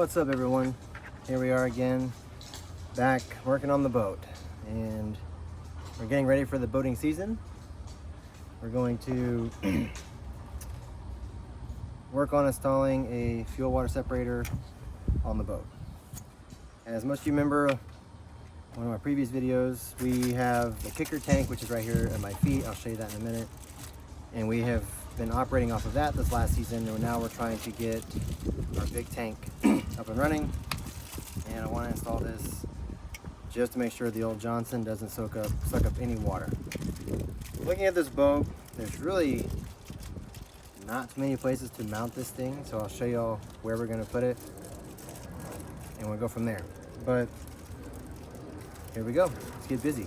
What's up, everyone? Here we are again, back working on the boat, and we're getting ready for the boating season. We're going to work on installing a fuel water separator on the boat. As most of you remember, one of my previous videos, we have the kicker tank, which is right here at my feet. I'll show you that in a minute. And we have been operating off of that this last season, and now we're trying to get our big tank up and running. And I want to install this just to make sure the old Johnson doesn't suck up any water. Looking at this boat, there's really not too many places to mount this thing, so I'll show y'all where we're going to put it, and we'll go from there. But here we go. Let's get busy.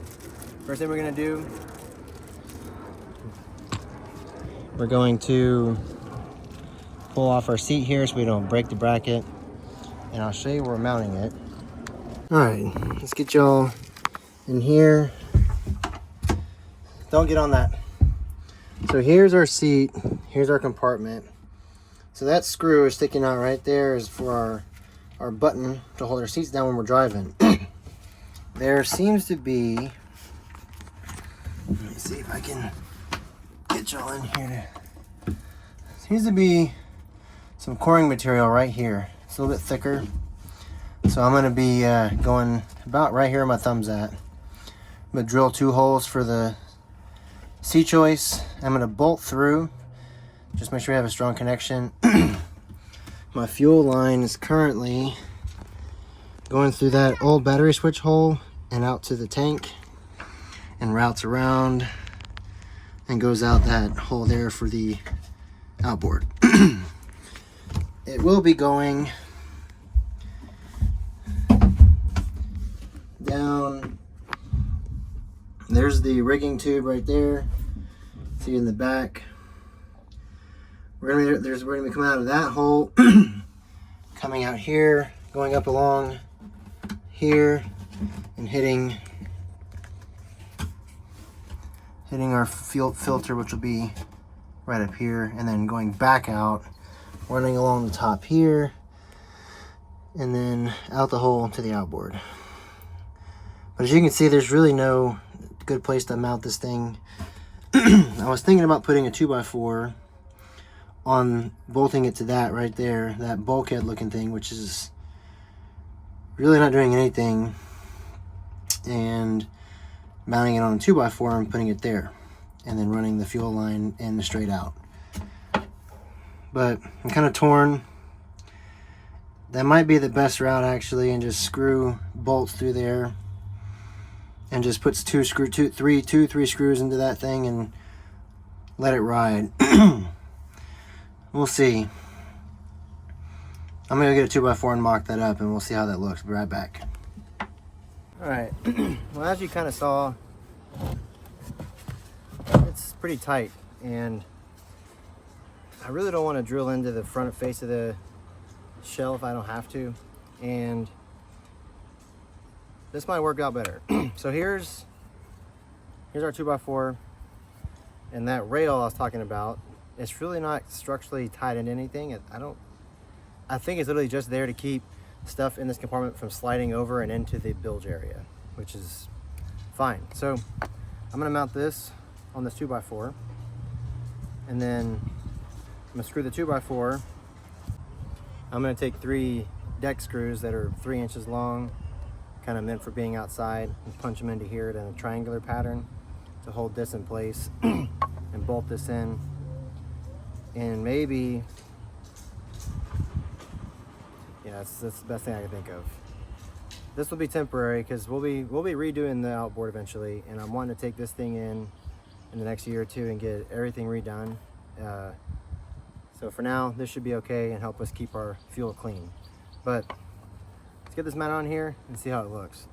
First thing we're going to do, we're going to pull off our seat here so we don't break the bracket, and I'll show you where we're mounting it. All right, let's get y'all in here. Don't get on that. So here's our seat, here's our compartment. So that screw is sticking out right there is for our button to hold our seats down when we're driving. There seems to be, let me see if I can get y'all in here. Seems to be some coring material right here. It's a little bit thicker. So I'm going to be going about right here where my thumb's at. I'm going to drill 2 holes for the seat joist. I'm going to bolt through. Just make sure we have a strong connection. My fuel line is currently going through that old battery switch hole and out to the tank, and routes around and goes out that hole there for the outboard. It will be going down. There's the rigging tube right there. See in the back. We're gonna be coming out of that hole, coming out here, going up along here, and hitting our fuel filter, which will be right up here, and then going back out, running along the top here, and then out the hole to the outboard. But as you can see, there's really no good place to mount this thing. I was thinking about putting a 2x4 on, bolting it to that right there, that bulkhead looking thing, which is really not doing anything, and mounting it on a 2x4 and putting it there, and then running the fuel line in straight out. But I'm kind of torn. That might be the best route actually, and just screw bolts through there and just puts 3 screws into that thing and let it ride. We'll see. I'm gonna get a 2x4 and mock that up, and we'll see how that looks. Be right back. All right. Well, as you kind of saw, it's pretty tight, and I really don't want to drill into the front face of the shell if I don't have to, and this might work out better. So here's our 2x4, and that rail I was talking about, it's really not structurally tied into anything. I think it's literally just there to keep stuff in this compartment from sliding over and into the bilge area, which is fine. So I'm gonna mount this on this 2x4, and then I'm gonna screw the 2x4. I'm gonna take 3 deck screws that are 3 inches long, kind of meant for being outside, and punch them into here in a triangular pattern to hold this in place and bolt this in. And maybe, yeah, that's the best thing I can think of. This will be temporary because we'll be redoing the outboard eventually, and I'm wanting to take this thing in the next year or 2 and get everything redone. So for now, this should be okay and help us keep our fuel clean. But let's get this mount on here and see how it looks.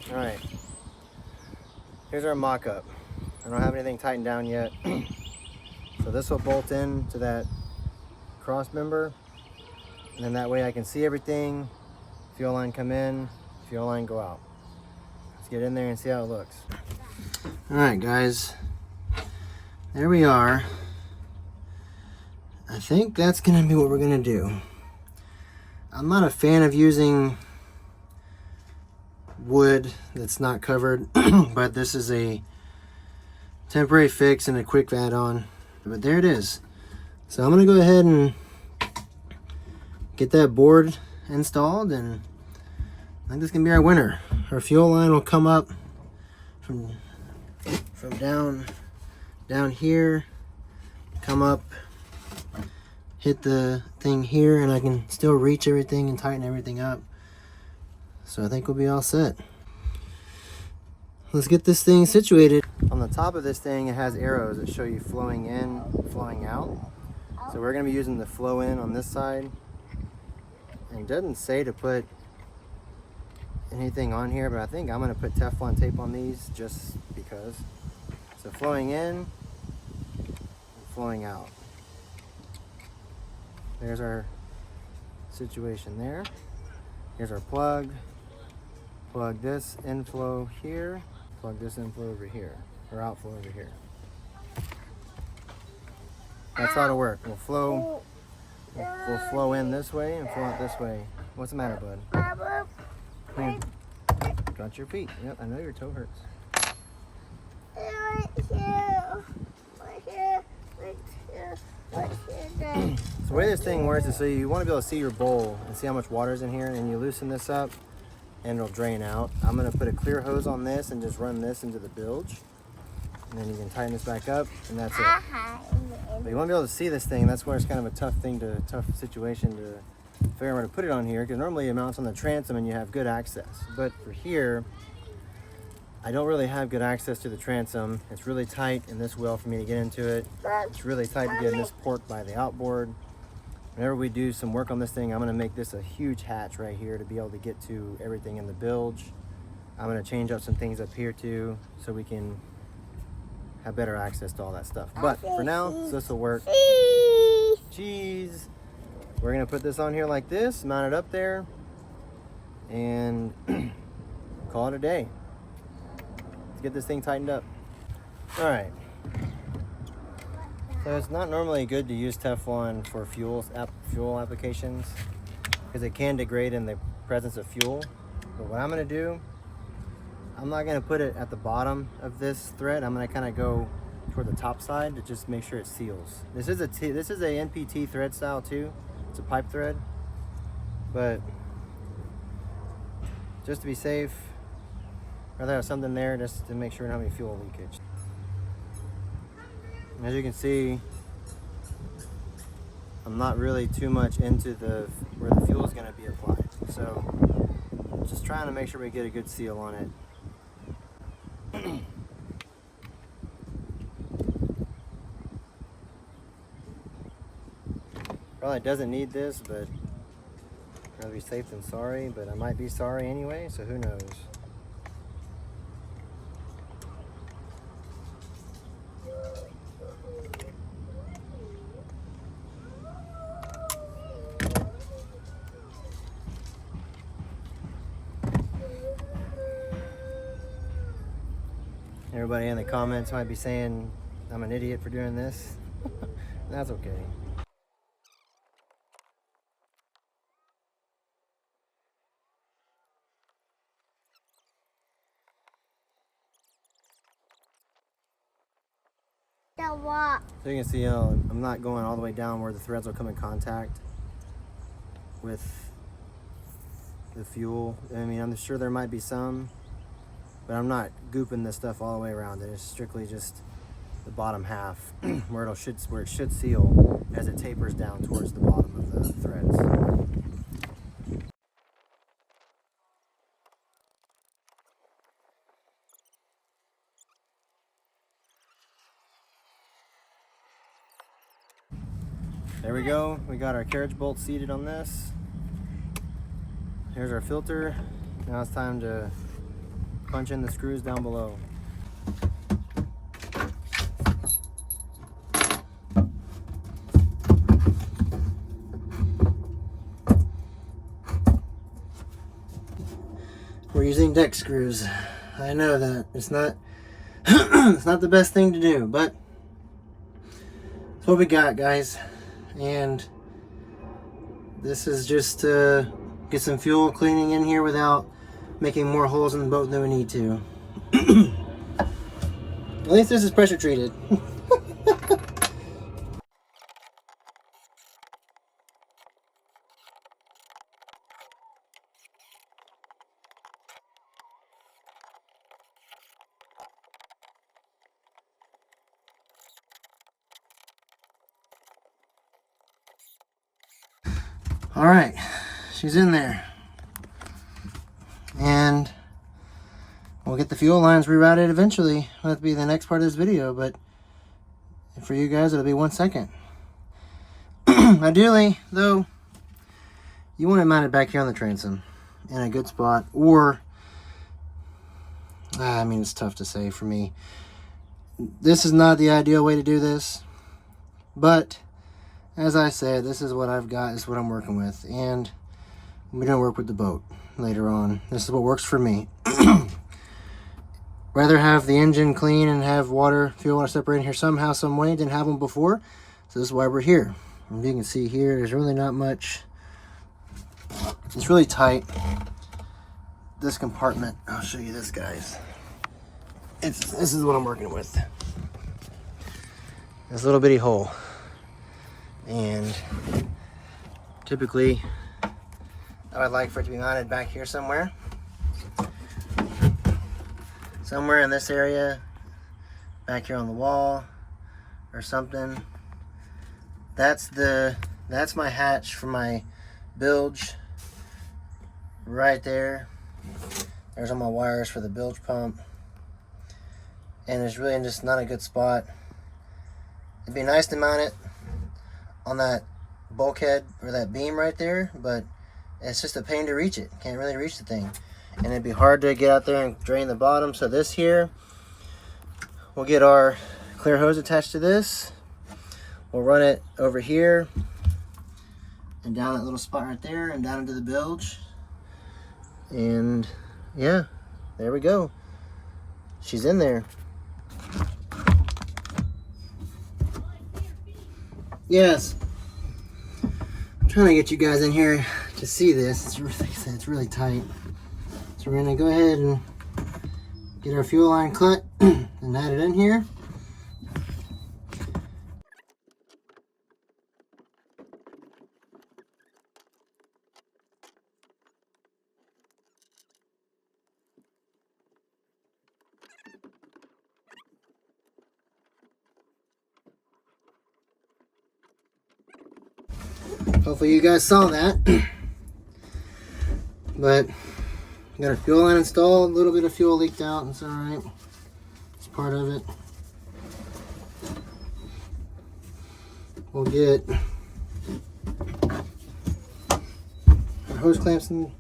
Alright, here's our mock-up. I don't have anything tightened down yet. So this will bolt in to that cross member, and then that way I can see everything. Fuel line come in, fuel line go out. Let's get in there and see how it looks. Alright guys, there we are. I think that's gonna be what we're gonna do. I'm not a fan of using wood that's not covered, but this is a temporary fix and a quick add-on. But there it is. So I'm gonna go ahead and get that board installed, and I think this can be our winner. Our fuel line will come up from down here, come up, hit the thing here, and I can still reach everything and tighten everything up. So I think we'll be all set. Let's get this thing situated. On the top of this thing, it has arrows that show you flowing in, flowing out. So we're gonna be using the flow in on this side. And it doesn't say to put anything on here, but I think I'm gonna put Teflon tape on these just because. So flowing in, and flowing out. There's our situation there. Here's our plug. Plug this inflow here. Plug this inflow over here, or outflow over here. That's how it'll work. We'll flow in this way and flow out this way. What's the matter, bud? Come here. Got your feet. Yep, I know your toe hurts. So the way this thing works is, so you want to be able to see your bowl and see how much water is in here, and you loosen this up and it'll drain out. I'm going to put a clear hose on this and just run this into the bilge, and then you can tighten this back up, and that's it. But you want to be able to see this thing. That's where it's kind of a tough situation to figure out where to put it on here, because normally it mounts on the transom and you have good access. But for here, I don't really have good access to the transom. It's really tight in this wheel for me to get into it. It's really tight to get in this port by the outboard. Whenever we do some work on this thing, I'm gonna make this a huge hatch right here to be able to get to everything in the bilge. I'm gonna change up some things up here too, so we can have better access to all that stuff. But for now, this will work. Cheese. We're gonna put this on here like this, mount it up there, and call it a day. Let's get this thing tightened up. All right. So it's not normally good to use Teflon for fuel applications, because it can degrade in the presence of fuel. But what I'm going to do, I'm not going to put it at the bottom of this thread. I'm going to kind of go toward the top side to just make sure it seals. This is a NPT thread style too. It's a pipe thread, but just to be safe, I'd rather have something there just to make sure we don't have any fuel leakage. As you can see, I'm not really too much into where the fuel is going to be applied. So just trying to make sure we get a good seal on it. Probably doesn't need this, but I'd rather be safe than sorry, but I might be sorry anyway, so who knows. Everybody in the comments might be saying I'm an idiot for doing this. That's okay. So you can see I'm not going all the way down where the threads will come in contact with the fuel. I mean, I'm sure there might be some, but I'm not gooping this stuff all the way around it. It's strictly just the bottom half where it should seal as it tapers down towards the bottom of the threads. There we go. We got our carriage bolt seated on this. There's our filter. Now it's time to punch in the screws down below. We're using deck screws. I know that it's not it's not the best thing to do, but it's what we got, guys. And this is just to get some fuel cleaning in here without making more holes in the boat than we need to. At least this is pressure treated. All right, she's in there. And we'll get the fuel lines rerouted eventually. That'll be the next part of this video, but for you guys, it'll be 1 second. Ideally, though, you want it mounted back here on the transom in a good spot, or, I mean, it's tough to say for me. This is not the ideal way to do this, but as I said, this is what I've got, this is what I'm working with, and we're going to work with the boat later on. This is what works for me. Rather have the engine clean and have fuel water separating here somehow, some way. Didn't have them before, so this is why we're here. And you can see here, there's really not much. It's really tight. This compartment, I'll show you this, guys. This is what I'm working with. This little bitty hole. And typically I would like for it to be mounted back here somewhere in this area, back here on the wall or something. That's my hatch for my bilge right there. There's all my wires for the bilge pump, and it's really just not a good spot. It'd be nice to mount it on that bulkhead or that beam right there, but it's just a pain to reach it. Can't really reach the thing, and it'd be hard to get out there and drain the bottom. So this here, we'll get our clear hose attached to this. We'll run it over here and down that little spot right there and down into the bilge, and yeah, there we go. She's in there. Yes. I'm trying to get you guys in here to see this. It's really tight. So we're gonna go ahead and get our fuel line cut and add it in here. Hopefully you guys saw that. But got our fuel line installed. A little bit of fuel leaked out. It's all right. It's part of it. We'll get our hose clamps in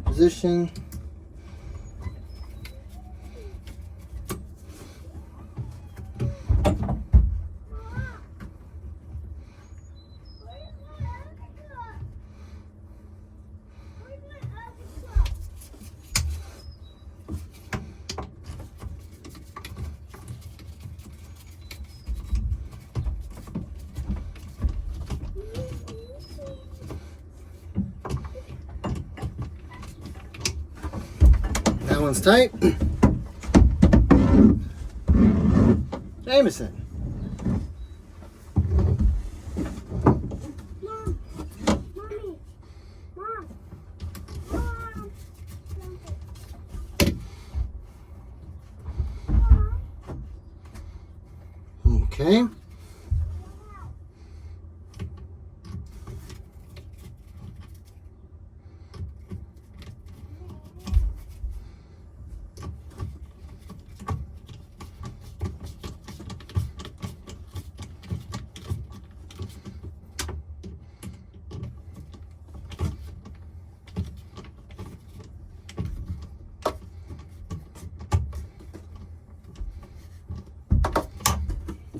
position. That one's tight. Jameson. Mom. Mommy. Mom. Okay.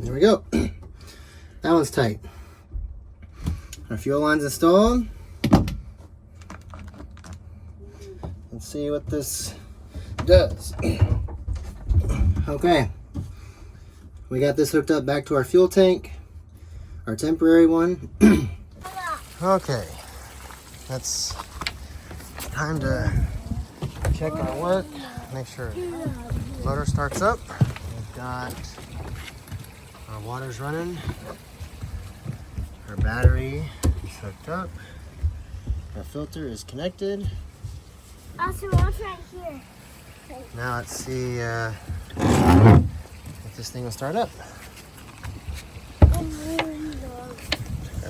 There we go. That one's tight. Our fuel line's installed. Let's see what this does. Okay. We got this hooked up back to our fuel tank, our temporary one. Okay. That's time to check our work, make sure the motor starts up. We've got our water's running, our battery is hooked up, our filter is connected. Also, watch right here. Now let's see if this thing will start up. Our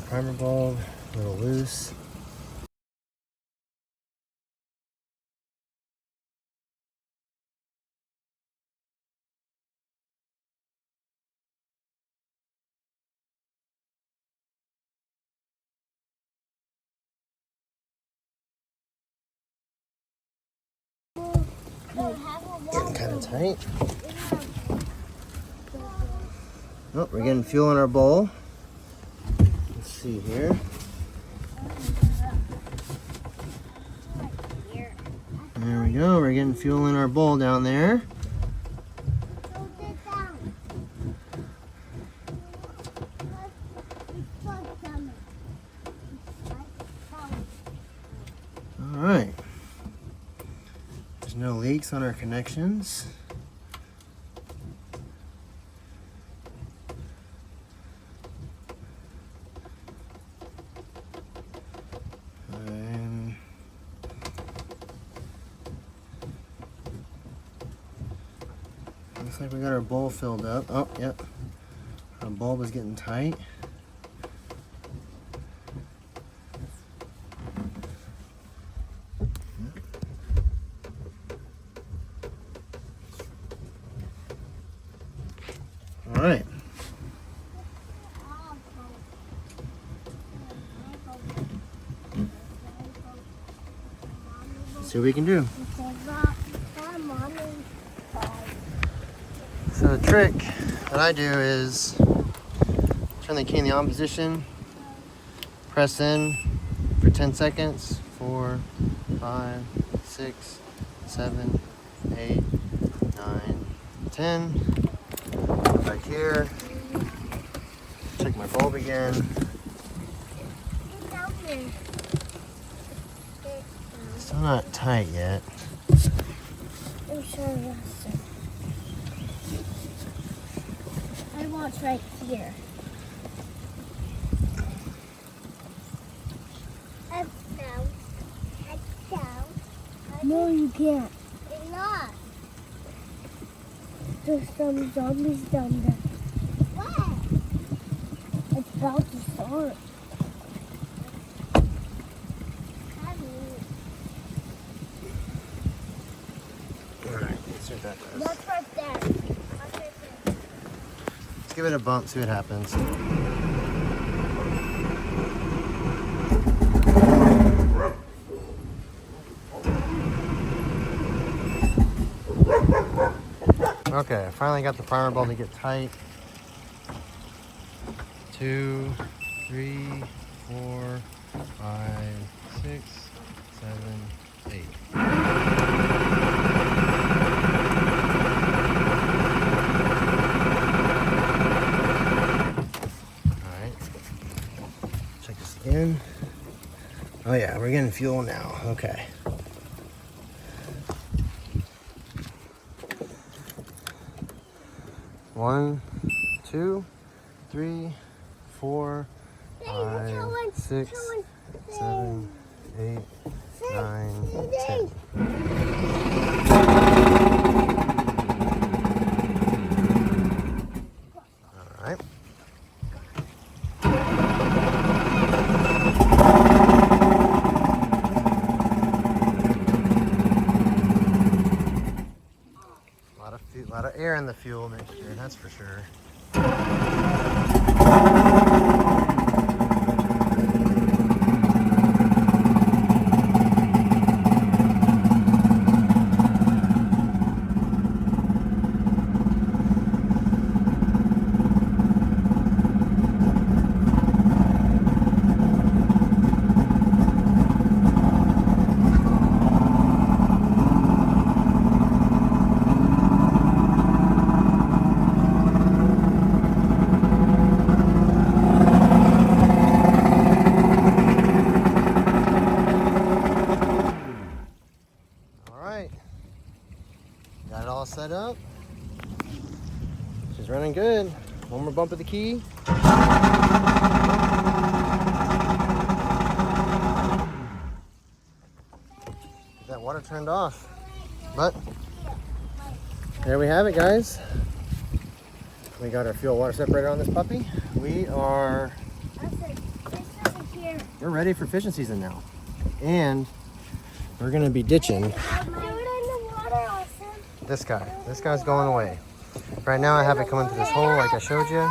primer bulb, a little loose. Getting kind of tight. Oh, we're getting fuel in our bowl. Let's see here. There we go. We're getting fuel in our bowl down there. All right. There's no leaks on our connections. And looks like we got our bowl filled up. Oh, yep. Our bulb is getting tight. All right. Let's see what we can do. So the trick that I do is turn the key in the on position, press in for 10 seconds, 4, 5, 6, 7, 8, 9, 10. Back here, check my bulb again. Still not tight yet. I'm sure I watch right here. Up, down, up, down. No, you can't. It's not. There's some zombies down there. What? It's about to start. Alright, let's see what that does. Watch right there. Watch right there. Let's give it a bump, see what happens. Okay, I finally got the primer bulb to get tight. 2, 3, 4, 5, 6, 7, 8. Alright. Check this again. Oh yeah, we're getting fuel now. Okay. One, 2, 3, 4, 5, 6, 7, 8, 9, 10. Alright. A lot of air in the fuel next year, that's for sure. One more bump of the key. Get that water turned off. But there we have it, guys. We got our fuel water separator on this puppy. We're ready for fishing season now. And we're gonna be ditching this guy. This guy's going away. Right now I have it coming through this hole like I showed you.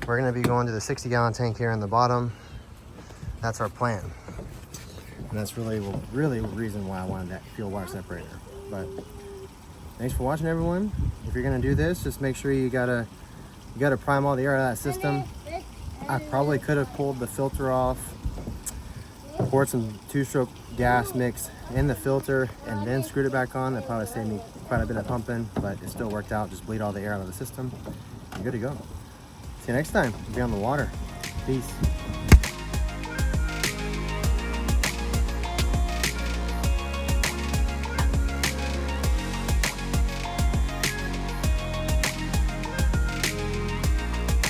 We're gonna be going to the 60-gallon tank here in the bottom. That's our plan. And that's really the reason why I wanted that fuel water separator. But thanks for watching, everyone. If you're gonna do this, just make sure you gotta prime all the air out of that system. I probably could have pulled the filter off, poured some 2-stroke gas mix in the filter, and then screwed it back on. That probably saved me quite a bit of pumping, but it still worked out. Just bleed all the air out of the system. You're good to go. See you next time. Be on the water. Peace.